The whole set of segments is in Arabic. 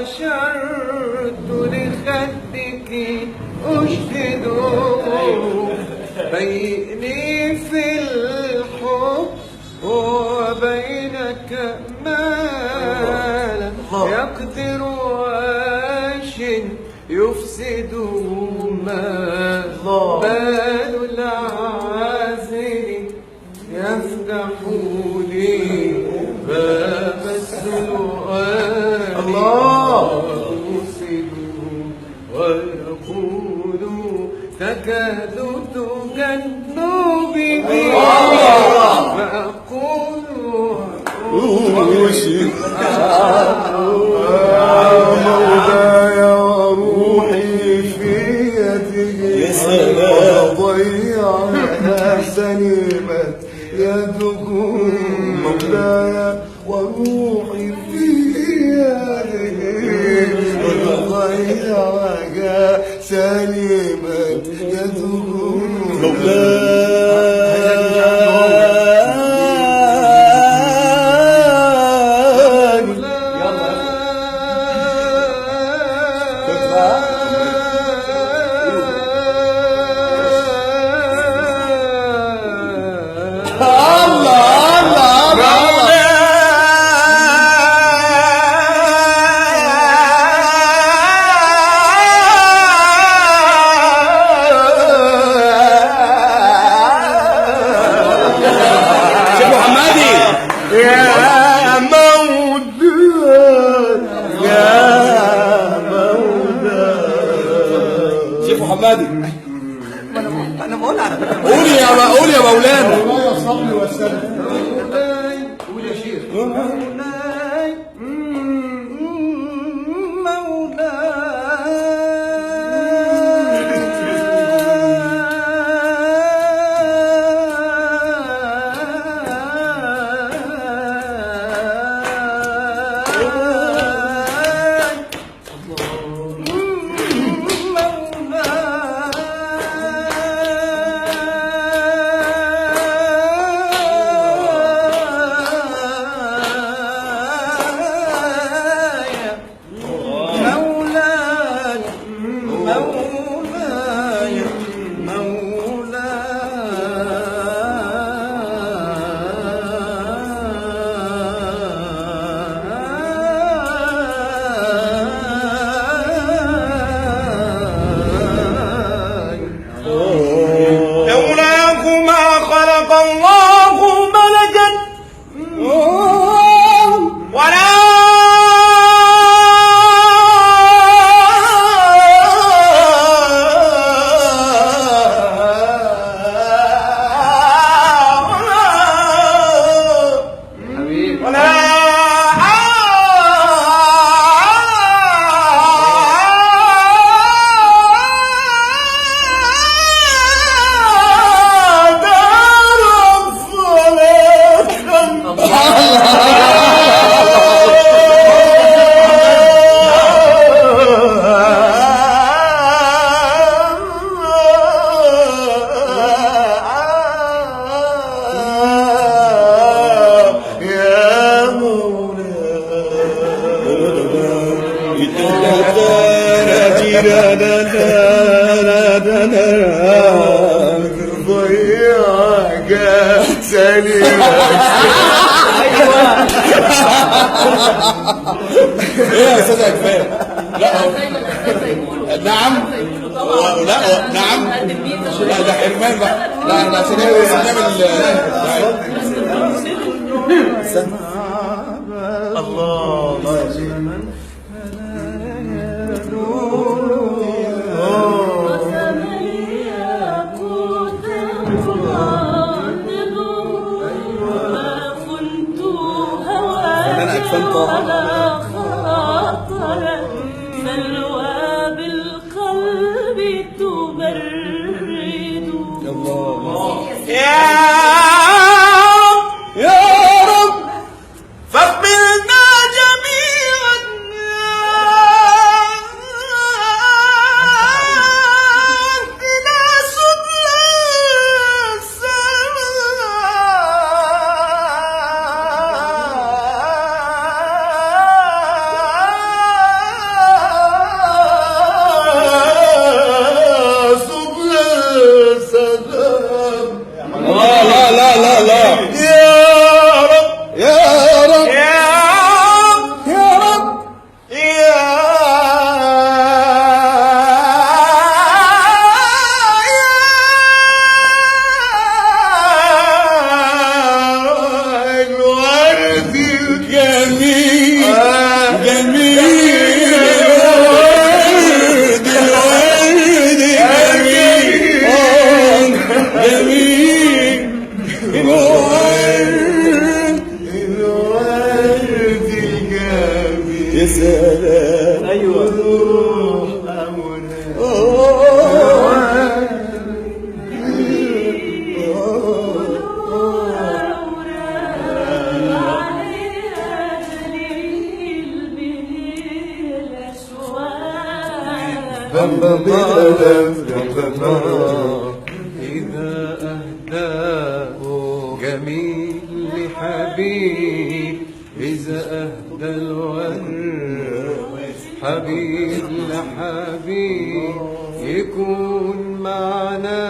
وأشرت لخدك أشهد بيني في الحب وبينك ما يقدر واش يفسد ما بال العازل يفتح لي باب السؤال ويرسل ويقول تكاد تجن بي فأقول مولاي وروحي في يدك وضيعها سلمت يدك مولاي وروحي في يدك وضيعها سلمت يدك أنا بقول على فكرة قول يا مولانا. مولاي صل وسلم. مولاي قول يا شيخ. مولاي ايه يا استاذ عفان؟ لا نعم لا نعم لا ده حرمان بقى. لا احنا عشان نعمل الله يا شيخ. على خاطر سلوى بالقلب تبرد الله يا رب فاقبلنا جميعا إلى سبل السماء يا سلام إذا أهدى جميل لحبيب، إذا أهدى الورد حبيب لحبيب يكون معنا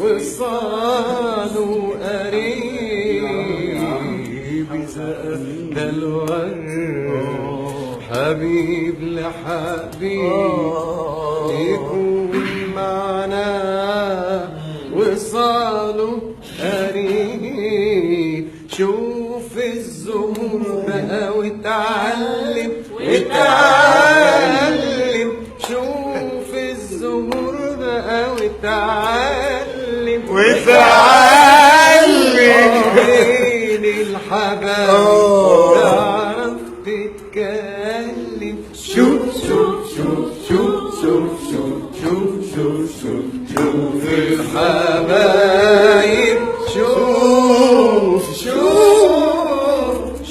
وصاله قريب. إذا أهدى الورد حبيب لحبيب يكون معنا وصاله قريب. شوف الزهور بقى واتعلم اتعلم، شوف الزهور بقى واتعلم بين الحبايب تعرف تتكلم. شوف شوف شوف شوف شوف شوف شوف شوف شوف شوف الحبايب، شوف شوف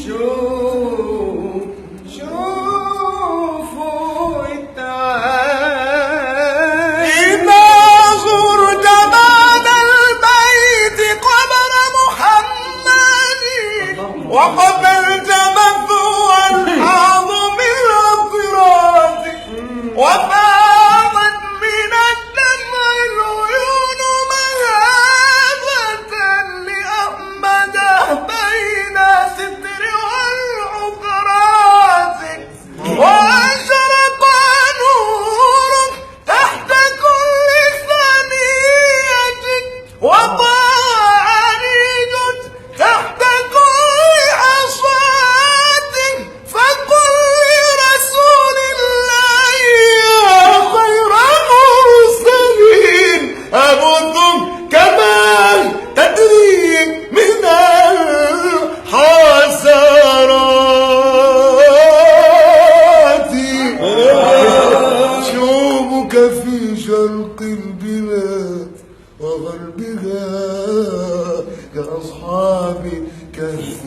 شوف شوفوا التعالي. إذا زرت بعد البيت قبر محمد وقبلت مثوى الأعظم الأطراف وفاضت من الدمع العيون مهابة لأحمد بين الستر والعذرات، وأشرق نور تحت كل ثنية وضاع عريض تحت كل حصاة. فقل لرسول الله يا خير المرسلين أبدتم كمال تدري من الحسرات. شوبك في شرق البلاد وغربها كأصحاب كهف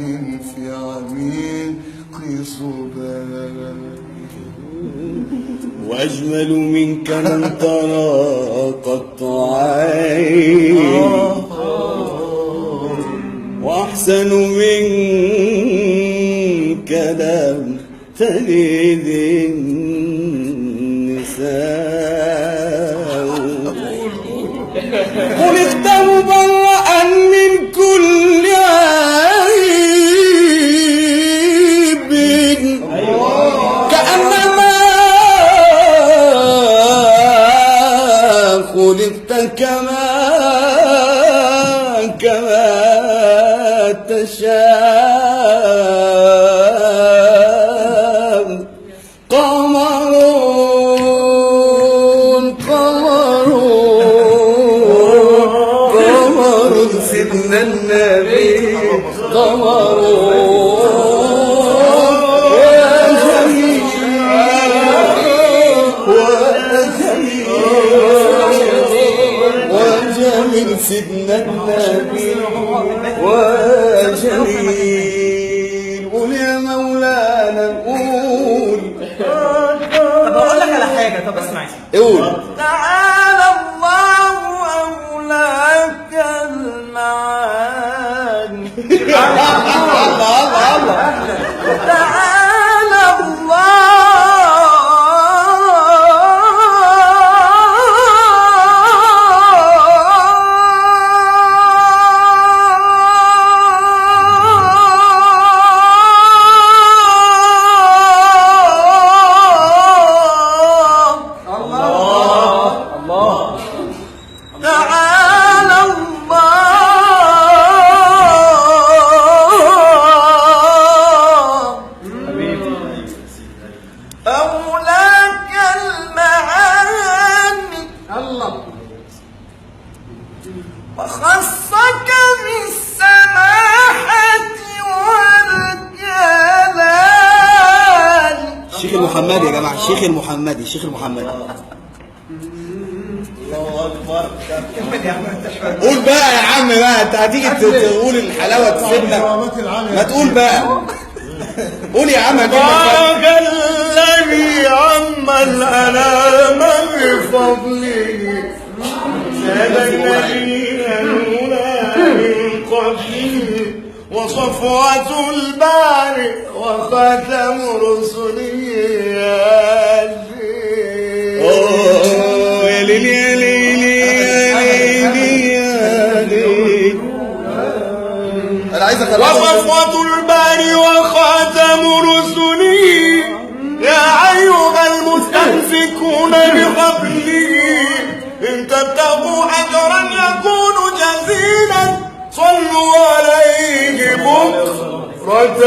في عميق صبا. وأجمل منك من ترى قط عين، وأحسن منك لم تلد النساء. خلقت مبرأ من كل عيب كأنما خلقت كما تشاء. قمر سيدنا النبي قمر يا جميل وجميل سيدنا النبي وجميل. قول يا مولانا قول. طب اقول لك على حاجه، طب اسمع قول. تعالى الله أولاك المعاني. تعالى الله الشيخ المحمدي يا جماعه، الشيخ المحمدي، الشيخ المحمدي. الله اكبر. كمل يا عم انت شويه. قول بقى يا عم بقى، انت هتيجي تقول الحلاوه تسيبنا، ما تقول بقى. قول يا عم. ضاق الذي عم الأنام بفضله زاد الذين هنا من قبله وصفوة الباري وختم رسله يا ليل يا ليل يا ليل يا ليل. انا عايز وصفوة الباري وخاتم رسله يا أيها المستمسكون بقبله إن تبتغوا أجرا يكون جزيلا صلوا عليه بكرة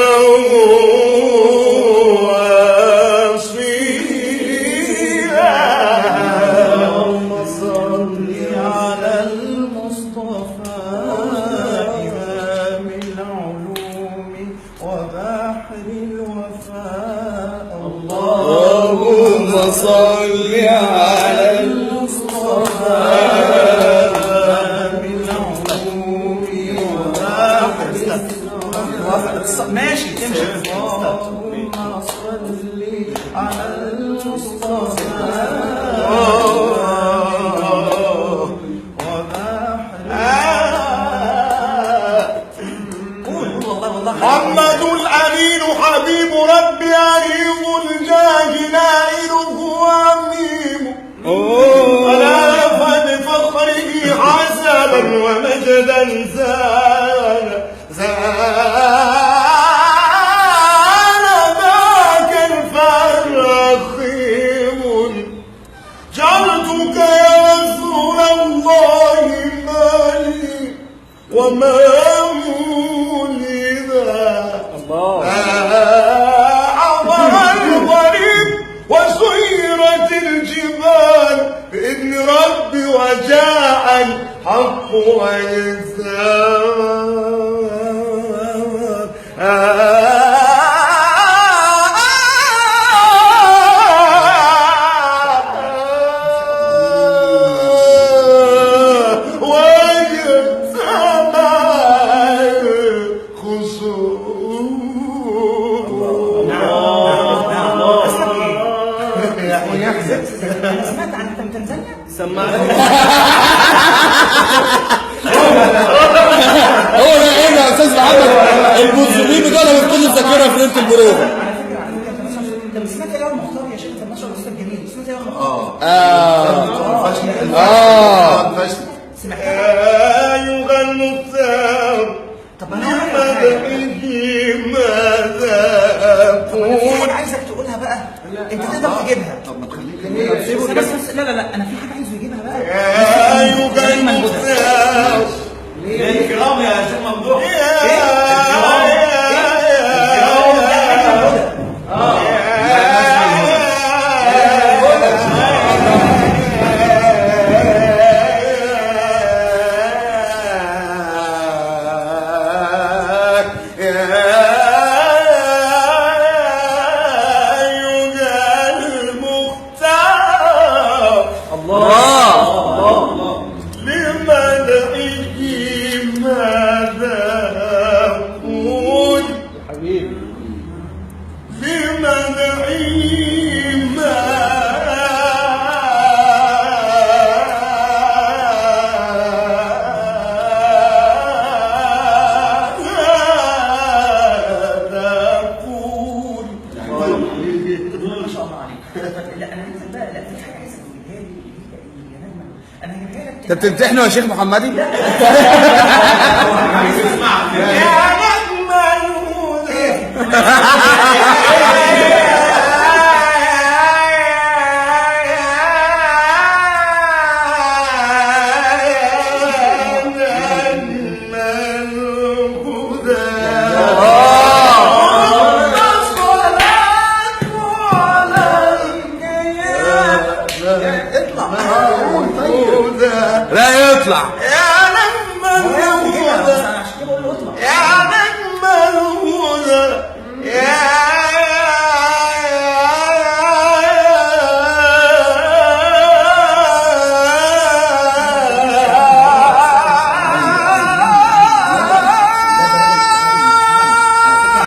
اللهم صل على المصطفى بالعلوم ماشي تمشي. اللهم صل على المصطفى محمد الأمين حبيب ربي عريض الجاه نائله وعميم ألا بفخره حسبا ومجدا زان ذاك الفرخيم جعلتك يا رسول الله مالي وما وسيرت الجبال بإذن ربي وجاء الحق ويزال سمعت عن تنزانيا؟ هو ده ايه يا استاذ محمد؟ المسلمين دول بيفقدوا الذاكره في ليله البروفه. انت سمعت ايه المختار يا شيخ؟ انت ما شاء الله استاذ جميل. سمعت ايه المختار؟ سمعت أيها المختار طب انا ماذا أقول؟ انا عايزك تقولها بقى. انت تقدر تجيبها. طب ما تخليك بس لا انا في حاجه عايزه يجيبها بقى. أيها المختار الكرام يا شيخ ممدوح. انت بتمتحنه يا شيخ محمدي؟ يا نجم لا يطلع.